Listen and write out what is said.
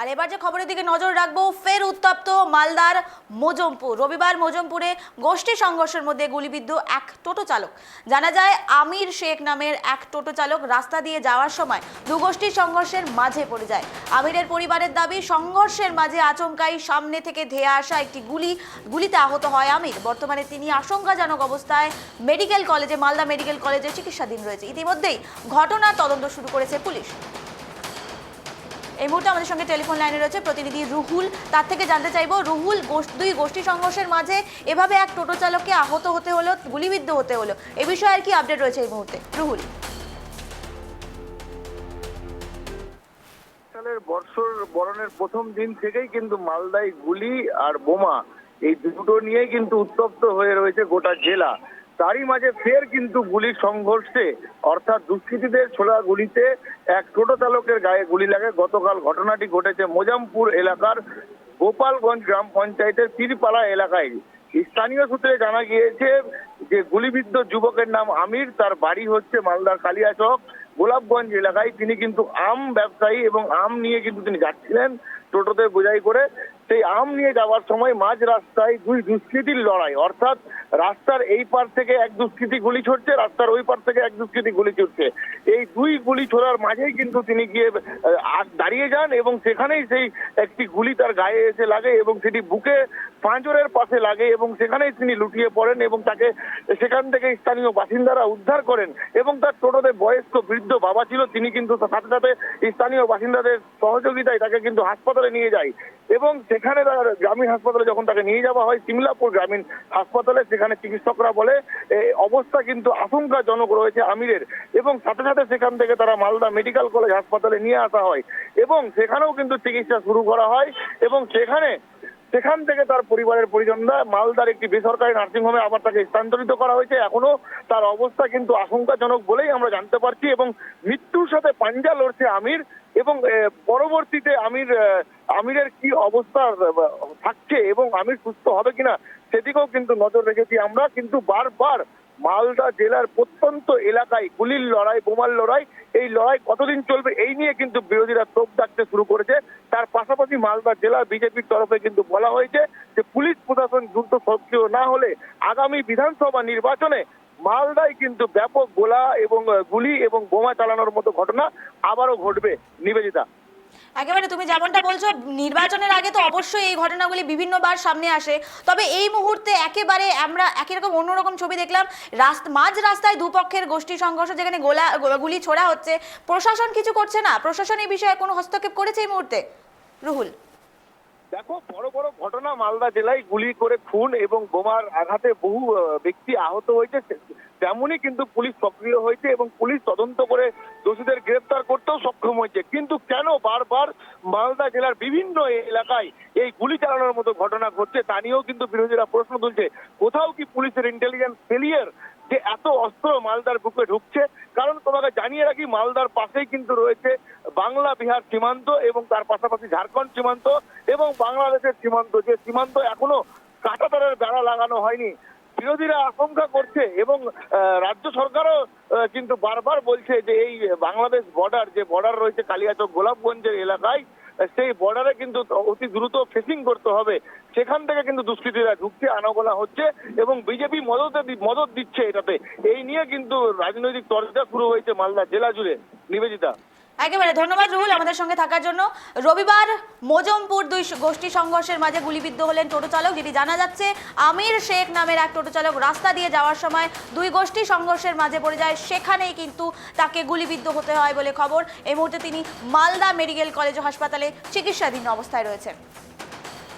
আর এবার যে খবরের দিকে নজর রাখবো, ফের উত্তপ্ত মালদার মজমপুর। রবিবার মজমপুরে গোষ্ঠী সংঘর্ষের মধ্যে গুলিবিদ্ধ এক টোটো চালক। জানা যায় আমির শেখ নামের এক টোটো চালক রাস্তা দিয়ে যাওয়ার সময় দু গোষ্ঠীর সংঘর্ষের মাঝে পড়ে যায়। আমিরের পরিবারের দাবি, সংঘর্ষের মাঝে আচমকাই সামনে থেকে ধেয়ে আসা একটি গুলিতে আহত হয় আমির। বর্তমানে তিনি আশঙ্কাজনক অবস্থায় মালদা মেডিকেল কলেজে চিকিৎসাধীন রয়েছে। ইতিমধ্যেই ঘটনার তদন্ত শুরু করেছে পুলিশ। এই মুহূর্তে আমাদের সঙ্গে টেলিফোন লাইনে রয়েছে প্রতিনিধি রুহুল। তার থেকে জানতে চাইবো, রুহুল, দুই গোষ্ঠী সংঘর্ষের মাঝে এভাবে এক টোটো চালককে আহত হতে হলো, গুলিবিদ্ধ হতে হলো, এ বিষয়ে আর কি আপডেট রয়েছে এই মুহূর্তে? রুহুল। সালের বর্ষর বরণের প্রথম দিন থেকেই কিন্তু মালদায় গুলি আর বোমা এই দুটো নিয়েই কিন্তু উত্তপ্ত হয়ে রয়েছে গোটা জেলা। তারই মাঝে ফের কিন্তু গুলির সংঘর্ষে, অর্থাৎ দুষ্কৃতীদের ছোড়া গুলিতে এক টোটো চালকের গায়ে গুলি লাগে। গতকাল ঘটনাটি ঘটেছে মোজামপুর এলাকার গোপালগঞ্জ গ্রাম পঞ্চায়েতের পীরপাড়া এলাকায়। স্থানীয় সূত্রে জানা গিয়েছে যে গুলিবিদ্ধ যুবকের নাম আমির, তার বাড়ি হচ্ছে মালদার কালিয়াচক গোলাপগঞ্জ এলাকায়। তিনি কিন্তু আম ব্যবসায়ী এবং আম নিয়ে কিন্তু তিনি যাচ্ছিলেন টোটোতে বোঝাই করে। সেই আম নিয়ে যাওয়ার সময় মাঝ রাস্তায় দুই দুষ্কৃতীর লড়াই, অর্থাৎ রাস্তার এই পার থেকে এক দুষ্কৃতী গুলি ছুটছে, রাস্তার ওই পার থেকে এক দুষ্কৃতী গুলি ছুটছে। এই দুই গুলি ছোড়ার মাঝেই কিন্তু তিনি গিয়ে দাঁড়িয়ে যান এবং সেখানেই সেই একটি গুলি তার গায়ে এসে লাগে এবং সেটি বুকে পাঁজরের পাশে লাগে এবং সেখানেই তিনি লুটিয়ে পড়েন এবং তাকে সেখান থেকে স্থানীয় বাসিন্দারা উদ্ধার করেন এবং তার টোটোতে বয়স্ক বৃদ্ধ বাবা ছিল, তিনি কিন্তু সাথে সাথে স্থানীয় বাসিন্দাদের সহযোগিতায় তাকে কিন্তু হাসপাতালে নিয়ে যায় এবং সেখানে গ্রামীণ হাসপাতালে যখন তাকে নিয়ে যাওয়া হয় সিমলাপুর গ্রামীণ হাসপাতালে, সেখানে চিকিৎসকরা বলে অবস্থা কিন্তু আশঙ্কাজনক রয়েছে আমিরের এবং সাথে সাথে সেখান থেকে তারা মালদা মেডিকেল কলেজ হাসপাতালে নিয়ে আসা হয় এবং সেখানেও কিন্তু চিকিৎসা শুরু করা হয় এবং সেখান থেকে তার পরিবারের পরিজনরা মালদার একটি বেসরকারি নার্সিংহোমে আবার তাকে স্থানান্তরিত করা হয়েছে। এখনো তার অবস্থা কিন্তু আশঙ্কাজনক বলেই আমরা জানতে পারছি এবং মৃত্যুর সাথে পাঞ্জা লড়ছে আমির এবং পরবর্তীতে আমিরের কি অবস্থা থাকছে এবং আমির সুস্থ হবে কিনা সেদিকেও কিন্তু নজর রেখেছি আমরা। কিন্তু বারবার মালদা জেলার প্রত্যন্ত এলাকায় গুলির লড়াই, বোমার লড়াই, এই লড়াই কতদিন চলবে এই নিয়ে কিন্তু বিরোধীরা তোপ দাগতে শুরু করেছে। তার পাশাপাশি মালদা জেলা বিজেপির তরফে কিন্তু বলা হয়েছে যে পুলিশ প্রশাসন দ্রুত সক্রিয় না হলে আগামী বিধানসভা নির্বাচনে মালদায় কিন্তু ব্যাপক গোলা এবং গুলি এবং বোমা চালানোর মতো ঘটনা আবারও ঘটবে। নিবেদিতা, একেবারে তুমি যেমনটা বলছো, নির্বাচনের আগে তো অবশ্যই এই ঘটনাগুলি বিভিন্নবার সামনে আসে, তবে এই মুহূর্তে একেবারে আমরা একই রকম অন্যরকম ছবি দেখলাম। মাঝ রাস্তায় দুপক্ষের গোষ্ঠী সংঘর্ষ, যেখানে গুলি ছোড়া হচ্ছে, প্রশাসন কিছু করছে না। প্রশাসন এই বিষয়ে কোনো হস্তক্ষেপ করেছে এই মুহূর্তে? রুহুল, দেখো, বড় বড় ঘটনা মালদা জেলায় গুলি করে খুন এবং বোমার আঘাতে বহু ব্যক্তি আহত হয়েছে, তেমনই কিন্তু পুলিশ সক্রিয় হয়েছে এবং পুলিশ তদন্ত করে দোষীদের গ্রেফতার করতেও সক্ষম হয়েছে। কিন্তু কেন বারবার মালদা জেলার বিভিন্ন এলাকায় এই গুলি চালানোর মতো ঘটনা ঘটছে তা নিয়েও কিন্তু বিরোধীরা প্রশ্ন তুলছে। কোথাও কি পুলিশের ইন্টেলিজেন্স ফেলিয়ার যে এত অস্ত্র মালদার বুকে ঢুকছে? কারণ তোমাকে জানিয়ে রাখি, মালদার পাশেই কিন্তু রয়েছে বাংলা বিহার সীমান্ত এবং তার পাশাপাশি ঝাড়খণ্ড সীমান্ত এবং বাংলাদেশের সীমান্ত, যে সীমান্ত এখনো কাঁটাতারের বেড়া লাগানো হয়নি। বিরোধীরা আশঙ্কা করছে এবং রাজ্য সরকারও কিন্তু বারবার বলছে যে এই বাংলাদেশ বর্ডার, যে বর্ডার রয়েছে কালিয়াচক গোলাপগঞ্জের এলাকায়, সেই বর্ডারে কিন্তু অতি দ্রুত ফেসিং করতে হবে। সেখান থেকে কিন্তু দুষ্কৃতীরা ঢুকছে, আনাগোনা হচ্ছে এবং বিজেপি মদত দিচ্ছে এটাতে। এই নিয়ে কিন্তু রাজনৈতিক চর্চা শুরু হয়েছে মালদা জেলা জুড়ে। নিবেদিতা, একেবারে ধন্যবাদ রুহুল আমাদের সঙ্গে থাকার জন্য। রবিবার মজমপুর দুই গোষ্ঠী সংঘর্ষের মাঝে গুলিবিদ্ধ হলেন টোটো চালক, যেটি জানা যাচ্ছে আমির শেখ নামের এক টোটো চালক রাস্তা দিয়ে যাওয়ার সময় দুই গোষ্ঠী সংঘর্ষের মাঝে পড়ে যায়, সেখানেই কিন্তু তাকে গুলিবিদ্ধ হতে হয় বলে খবর। এই মুহূর্তে তিনি মালদা মেডিকেল কলেজ হাসপাতালে চিকিৎসাধীন অবস্থায় রয়েছেন।